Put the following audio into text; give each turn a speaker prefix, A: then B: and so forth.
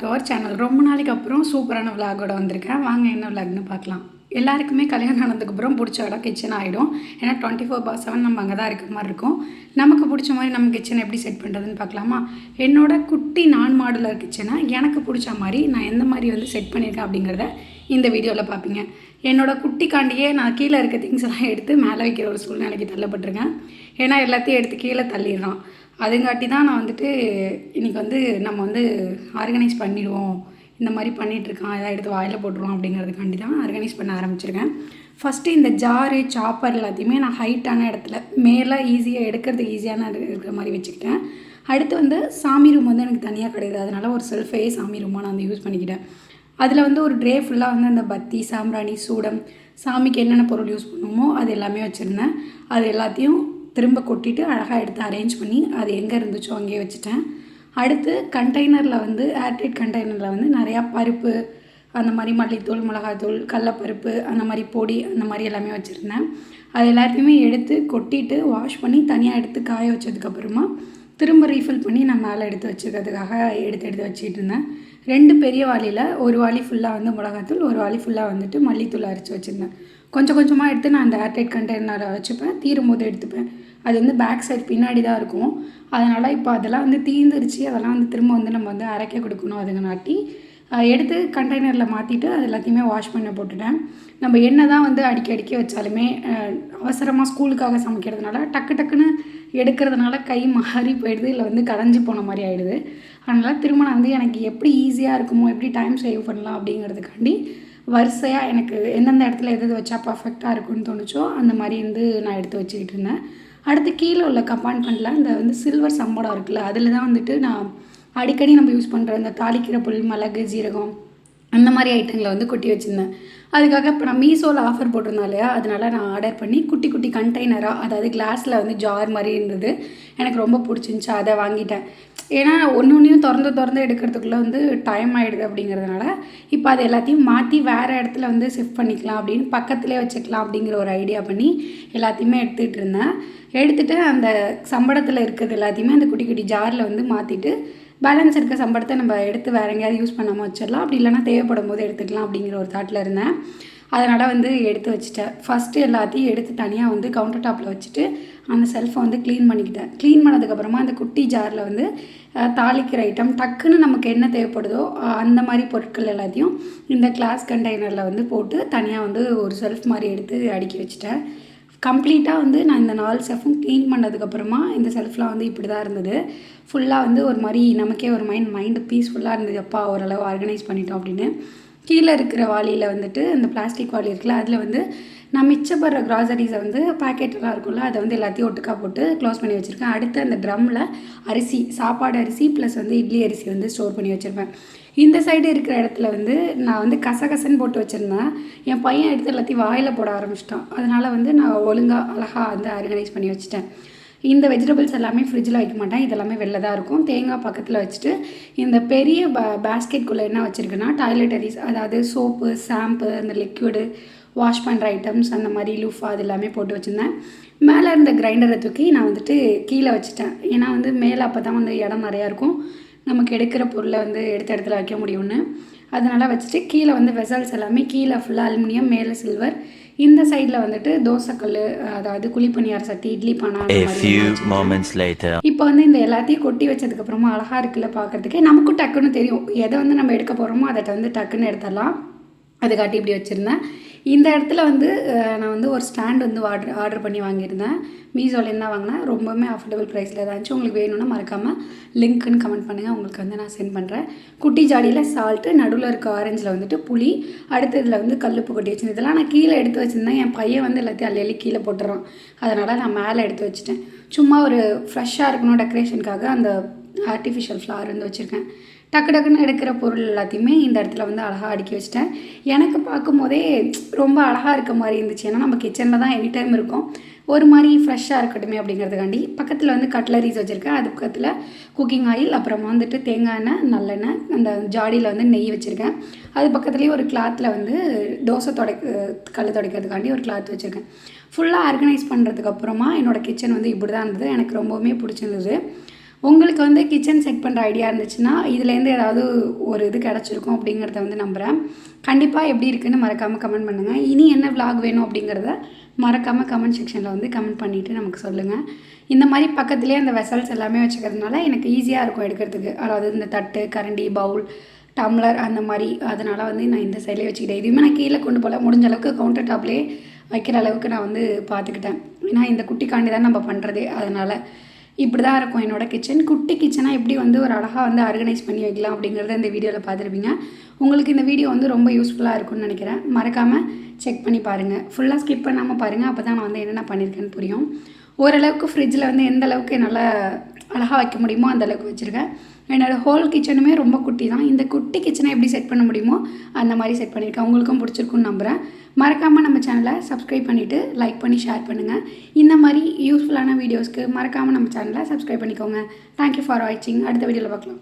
A: Back to our channel. ரொம்ப நாளைக்கு அப்புறம் சூப்பரான விலாகோட வந்திருக்கேன். வாங்க என்ன விலாக்னு பார்க்கலாம். எல்லாருக்குமே கல்யாணம் ஆனதுக்கப்புறம் பிடிச்ச இடம் கிச்சன் ஆகிடும். ஏன்னா 24/7 நம்ம அங்கே தான் இருக்கிற மாதிரி இருக்கும். நமக்கு பிடிச்ச மாதிரி நம்ம கிச்சனை எப்படி செட் பண்ணுறதுன்னு பார்க்கலாமா? என்னோட குட்டி நான் மாடுலர் கிச்சனை எனக்கு பிடிச்ச மாதிரி நான் எந்த மாதிரி வந்து செட் பண்ணியிருக்கேன் அப்படிங்கிறத இந்த வீடியோவில் பார்ப்பீங்க. என்னோட குட்டிக்காண்டியே நான் கீழே இருக்க திங்ஸ் எல்லாம் எடுத்து மேலே வைக்கிற ஒரு சூழ்நிலைக்கு தள்ளப்பட்டிருக்கேன். ஏன்னா எல்லாத்தையும் எடுத்து கீழே தள்ளிடுறான். அதுங்காட்டி தான் நான் வந்துட்டு இன்றைக்கி வந்து நம்ம வந்து ஆர்கனைஸ் பண்ணிடுவோம், இந்த மாதிரி பண்ணிகிட்ருக்கான், எதாவது எடுத்து வாயில் போட்டுருவோம் அப்படிங்கிறதுக்காண்டி தான் ஆர்கனைஸ் பண்ண ஆரம்பிச்சிருக்கேன். ஃபஸ்ட்டு இந்த ஜாரு சாப்பர் எல்லாத்தையுமே நான் ஹைட்டான இடத்துல மேலே ஈஸியாக எடுக்கிறதுக்கு ஈஸியான இருக்கிற மாதிரி வச்சுக்கிட்டேன். அடுத்து வந்து சாமி ரூம் வந்து எனக்கு தனியாக கிடையாது, அதனால் ஒரு செல்ஃபையே சாமி ரூமாக நான் வந்து யூஸ் பண்ணிக்கிட்டேன். அதில் வந்து ஒரு ட்ரே ஃபுல்லாக வந்து அந்த பத்தி, சாம்பிராணி, சூடம், சாமிக்கு என்னென்ன பொருள் யூஸ் பண்ணுவோமோ அது எல்லாமே வச்சுருந்தேன். அது எல்லாத்தையும் திரும்ப கொட்டிட்டு அழகாக எடுத்து அரேஞ்ச் பண்ணி அது எங்கே இருந்துச்சோ அங்கேயே வச்சுட்டேன். அடுத்து கண்டெய்னரில் வந்து ஏர்டைட் கண்டெய்னரில் வந்து நிறையா பருப்பு, அந்த மாதிரி மல்லித்தூள், மிளகாத்தூள், கடலப்பருப்பு, அந்த மாதிரி பொடி, அந்த மாதிரி எல்லாமே வச்சுருந்தேன். அது எல்லாத்தையுமே எடுத்து கொட்டிட்டு வாஷ் பண்ணி தனியாக எடுத்து காய வச்சதுக்கப்புறமா திரும்ப ரீஃபில் பண்ணி நான் மேலே எடுத்து வச்சுக்கிறதுக்காக எடுத்து வச்சுக்கிட்டு இருந்தேன். 2 பெரிய வாளியில் ஒரு வாளி ஃபுல்லாக வந்து மிளகாத்தூள், ஒரு வாளி ஃபுல்லாக வந்துட்டு மல்லித்தூள் அரைச்சி வச்சுருந்தேன். கொஞ்சம் கொஞ்சமாக எடுத்து நான் அந்த ஏர்டைட் கண்டெய்னரை வச்சுப்பேன், தீரும் போது எடுத்துப்பேன். அது வந்து பேக் சைட் பின்னாடி தான் இருக்கும். அதனால் இப்போ அதெல்லாம் வந்து தீர்ந்துருச்சு, அதெல்லாம் வந்து திரும்ப வந்து நம்ம வந்து அரைக்க கொடுக்கணும். அதுங்கனாட்டி எடுத்து கண்டெய்னரில் மாற்றிட்டு அது எல்லாத்தையுமே வாஷ் பண்ண போட்டுட்டேன். நம்ம என்ன தான் வந்து அடிக்கி வச்சாலுமே அவசரமாக ஸ்கூலுக்காக சமைக்கிறதுனால டக்குன்னு எடுக்கிறதுனால கை மாறி போயிடுது, இல்லை வந்து கரைஞ்சி போன மாதிரி ஆகிடுது. அதனால் திரும்ப நான் வந்து எனக்கு எப்படி ஈஸியாக இருக்குமோ, எப்படி டைம் சேவ் பண்ணலாம் அப்படிங்கிறதுக்காண்டி வரிசையாக எனக்கு எந்தெந்த இடத்துல எது வச்சா பர்ஃபெக்டாக இருக்குன்னு தோணுச்சோ அந்த மாதிரி வந்து நான் எடுத்து வச்சுக்கிட்டு இருந்தேன். அடுத்து கீழே உள்ள கம்பார்ட்மெண்ட்டில் இந்த வந்து சில்வர் சம்படம் இருக்குல்ல, அதில் தான் வந்துட்டு நான் அடிக்கடி நம்ம யூஸ் பண்ணுற இந்த தாளிக்கிற பொருள், மிளகு, ஜீரகம், அந்த மாதிரி ஐட்டங்களை வந்து கொட்டி வச்சுருந்தேன். அதுக்காக இப்போ நான் மீஷோவில் ஆஃபர் போட்டிருந்தேன் இல்லையா, அதனால் நான் ஆர்டர் பண்ணி குட்டி குட்டி கண்டெய்னராக, அதாவது கிளாஸில் வந்து ஜார் மாதிரி இருந்தது, எனக்கு ரொம்ப பிடிச்சிருந்துச்சி, அதை வாங்கிட்டேன். ஏன்னா ஒன்றையும் திறந்து எடுக்கிறதுக்குள்ளே வந்து டைம் ஆகிடுது அப்படிங்கிறதுனால இப்போ அது எல்லாத்தையும் மாற்றி வேறு இடத்துல வந்து ஷிஃப்ட் பண்ணிக்கலாம் அப்படின்னு பக்கத்துலேயே வச்சுக்கலாம் அப்படிங்கிற ஒரு ஐடியா பண்ணி எல்லாத்தையுமே எடுத்துகிட்டு இருந்தேன். எடுத்துகிட்டு அந்த சம்பளத்தில் இருக்கிறது எல்லாத்தையுமே அந்த குட்டி குட்டி ஜாரில் வந்து மாற்றிட்டு பேலன்ஸ் இருக்க சம்பளத்தை நம்ம எடுத்து வேறு எங்கேயாவது யூஸ் பண்ணாமல் வச்சிடலாம், அப்படி இல்லைனா தேவைப்படும் போது எடுத்துக்கலாம் அப்படிங்கிற ஒரு தாட்டில் இருந்தேன். அதனால் வந்து எடுத்து வச்சுட்டேன். ஃபஸ்ட்டு எல்லாத்தையும் எடுத்து தனியாக வந்து கவுண்டர் டாப்பில் வச்சுட்டு அந்த செல்ஃபை வந்து க்ளீன் பண்ணிக்கிட்டேன். க்ளீன் பண்ணதுக்கப்புறமா அந்த குட்டி ஜாரில் வந்து தாளிக்கிற ஐட்டம் டக்குன்னு நமக்கு என்ன தேவைப்படுதோ அந்த மாதிரி பொருட்கள் எல்லாத்தையும் இந்த கிளாஸ் கண்டெய்னரில் வந்து போட்டு தனியாக வந்து ஒரு செல்ஃப் மாதிரி எடுத்து அடுக்கி வச்சுட்டேன். கம்ப்ளீட்டாக வந்து நான் இந்த 4 செல்ஃபும் க்ளீன் பண்ணதுக்கப்புறமா இந்த செல்ஃப்லாம் வந்து இப்படி தான் இருந்தது. ஃபுல்லாக வந்து ஒரு மாதிரி நமக்கே ஒரு மைண்டு பீஸ்ஃபுல்லாக இருந்தது. அப்பா ஓரளவு ஆர்கனைஸ் பண்ணிட்டோம் அப்படின்னு. கீழே இருக்கிற வாளியில் வந்துட்டு அந்த பிளாஸ்டிக் வாளி இருக்குல்ல, அதில் வந்து நான் மிச்சப்படுற க்ராசரிஸை வந்து பேக்கெட்டெல்லாம் இருக்குல்ல, அதை வந்து எல்லாத்தையும் ஒட்டுக்கா போட்டு க்ளோஸ் பண்ணி வச்சுருக்கேன். அடுத்து அந்த ட்ரம்மில் அரிசி, சாப்பாடு அரிசி ப்ளஸ் வந்து இட்லி அரிசி வந்து ஸ்டோர் பண்ணி வச்சுருப்பேன். இந்த சைடு இருக்கிற இடத்துல வந்து நான் வந்து கசகசன்னு போட்டு வச்சுருந்தேன். என் பையன் எடுத்து எல்லாத்தையும் வாயில் போட ஆரம்பிச்சிட்டான். அதனால் வந்து நான் ஒழுங்காக அழகாக வந்து ஆர்கனைஸ் பண்ணி வச்சுட்டேன். இந்த வெஜிடபிள்ஸ் எல்லாமே ஃப்ரிட்ஜில் வைக்க மாட்டேன், இதெல்லாமே வெளில தான் இருக்கும். தேங்காய் பக்கத்தில் வச்சுட்டு இந்த பெரிய பேஸ்கெட்குள்ளே என்ன வச்சுருக்கேன்னா டாய்லெட்டரிஸ், அதாவது சோப்பு, ஷாம்பு, அந்த லிக்விடு, வாஷ் பண்ணுற ஐட்டம்ஸ், அந்த மாதிரி லூஃபா அது எல்லாமே போட்டு வச்சுருந்தேன். மேலே இருந்த கிரைண்டரை தூக்கி நான் வந்துட்டு கீழே வச்சுட்டேன். ஏன்னா வந்து மேலே அப்போ தான் வந்து இடம் நிறையா இருக்கும், நமக்கு எடுக்கிற பொருளை வந்து எடுத்த இடத்துல வைக்க முடியும்னு. அதனால் வச்சுட்டு கீழே வந்து வெசல்ஸ் எல்லாமே கீழே ஃபுல்லாக அலுமினியம், மேலே சில்வர். இந்த சைடில் வந்துட்டு தோசைக்கல், அதாவது குழிப்பணியார சட்டி, இட்லி பானை, இப்போ வந்து இந்த எல்லாத்தையும் கொட்டி வச்சதுக்கப்புறமா அழகாக இருக்குல்ல பார்க்குறதுக்கே. நமக்கும் டக்குன்னு தெரியும் எதை வந்து நம்ம எடுக்க போகிறோமோ அதை வந்து டக்குன்னு எடுத்துடலாம். அதுக்காட்டி இப்படி வச்சுருந்தேன். இந்த இடத்துல வந்து நான் வந்து ஒரு ஸ்டாண்ட் வந்து ஆர்டர் பண்ணி வாங்கியிருந்தேன். மீஷோலேருந்து தான் வாங்கினேன். ரொம்பவுமே அஃபோர்டபுள் ப்ரைஸில் இருந்துச்சு. உங்களுக்கு வேணும்னா மறக்காமல் லிங்க்குன்னு கமெண்ட் பண்ணுங்கள், உங்களுக்கு வந்து நான் சென்ட் பண்ணுறேன். குட்டி ஜாடியில் சால்ட்டு, நடுவில் இருக்க ஆரஞ்சில் வந்துட்டு புளி, அடுத்து இதில் வந்து கல்லுப்பு கொட்டி வச்சுருந்தேன். இதெல்லாம் நான் கீழே எடுத்து வச்சுருந்தேன். என் பையன் வந்து எல்லாத்தையும் அள்ளி கீழே போட்டுறான். அதனால் நான் மேலே எடுத்து வச்சுட்டேன். சும்மா ஒரு ஃப்ரெஷ்ஷாக இருக்கணும் டெக்கரேஷனுக்காக அந்த ஆர்டிஃபிஷியல் ஃப்ளவர் வந்து வச்சுருக்கேன். டக்குன்னு எடுக்கிற பொருள் எல்லாத்தையுமே இந்த இடத்துல வந்து அழகாக அடுக்கி வச்சிட்டேன். எனக்கு பார்க்கும் போதே ரொம்ப அழகாக இருக்க மாதிரி இருந்துச்சு. ஏன்னா நம்ம கிச்சனில் தான் எனி டைம் இருக்கும், ஒரு மாதிரி ஃப்ரெஷ்ஷாக இருக்கட்டுமே அப்படிங்கிறதுக்காண்டி பக்கத்தில் வந்து கட்லரிஸ் வச்சுருக்கேன். அது பக்கத்தில் குக்கிங் ஆயில், அப்புறமா வந்துட்டு தேங்காய் எண்ணெய், நல்லெண்ணெய், அந்த ஜாடியில் வந்து நெய் வச்சுருக்கேன். அது பக்கத்துலேயே ஒரு கிளாத்தில் வந்து தோசை கல் துடைக்கிறதுக்காண்டி ஒரு கிளாத் வச்சுருக்கேன். ஃபுல்லாக ஆர்கனைஸ் பண்ணுறதுக்கப்புறமா என்னோடய கிச்சன் வந்து இப்படி தான் இருந்தது. எனக்கு ரொம்பவுமே பிடிச்சிருந்தது. உங்களுக்கு வந்து கிச்சன் செட் பண்ணுற ஐடியா இருந்துச்சுன்னா இதுலேருந்து ஏதாவது ஒரு இது கிடச்சிருக்கும் அப்படிங்கிறத வந்து நம்புகிறேன். கண்டிப்பாக எப்படி இருக்குன்னு மறக்காமல் கமெண்ட் பண்ணுங்கள். இனி என்ன விலாக் வேணும் அப்படிங்கிறத மறக்காமல் கமெண்ட் செக்ஷனில் வந்து கமெண்ட் பண்ணிவிட்டு நமக்கு சொல்லுங்கள். இந்த மாதிரி பக்கத்துலேயே அந்த வெசல்ஸ் எல்லாமே வச்சுக்கிறதுனால எனக்கு ஈஸியாக இருக்கும் எடுக்கிறதுக்கு. அதாவது இந்த தட்டு, கரண்டி, பவுல், டம்ளர் அந்த மாதிரி. அதனால் வந்து நான் இந்த சைட்லேயே வச்சுக்கிட்டேன். எதுவுமே நான் கீழே கொண்டு போகல. முடிஞ்ச அளவுக்கு கவுண்டர் டாப்லேயே வைக்கிற அளவுக்கு நான் வந்து பார்த்துக்கிட்டேன். ஏன்னா இந்த குட்டிக்காண்டி தான் நம்ம பண்ணுறதே. அதனால் இப்படி தான் இருக்கும் என்னோடய கிச்சன். குட்டி கிச்சனாக எப்படி வந்து ஒரு அழகாக வந்து ஆர்கனைஸ் பண்ணி வைக்கலாம் அப்படிங்கிறத இந்த வீடியோவில் பார்த்துருப்பீங்க. உங்களுக்கு இந்த வீடியோ வந்து ரொம்ப யூஸ்ஃபுல்லாக இருக்கும்னு நினைக்கிறேன். மறக்காமல் செக் பண்ணி பாருங்கள். ஃபுல்லாக ஸ்கிப் பண்ணாமல் பாருங்கள். அப்போ தான் நான் வந்து என்னென்ன பண்ணியிருக்கேன்னு புரியும். ஓரளவுக்கு ஃப்ரிட்ஜில் வந்து எந்த அளவுக்கு நல்லா அழகாக வைக்க முடியுமோ அந்த அளவுக்கு வச்சுருக்கேன். என்னோடய ஹோல் கிச்சனுமே ரொம்ப குட்டி தான். இந்த குட்டி கிச்சனை எப்படி செட் பண்ண முடியுமோ அந்த மாதிரி செட் பண்ணியிருக்கேன். உங்களுக்கும் பிடிச்சிருக்குன்னு நம்புகிறேன். மறக்காமல் நம்ம சேனலை சப்ஸ்கிரைப் பண்ணிவிட்டு லைக் பண்ணி ஷேர் பண்ணுங்கள். இந்த மாதிரி யூஸ்ஃபுல்லான வீடியோஸ்க்கு மறக்காமல் நம்ம சேனலை சப்ஸ்கிரைப் பண்ணிக்கோங்க. தேங்க்யூ ஃபார் வாட்சிங். அடுத்த வீடியோவில் பார்க்கலாம்.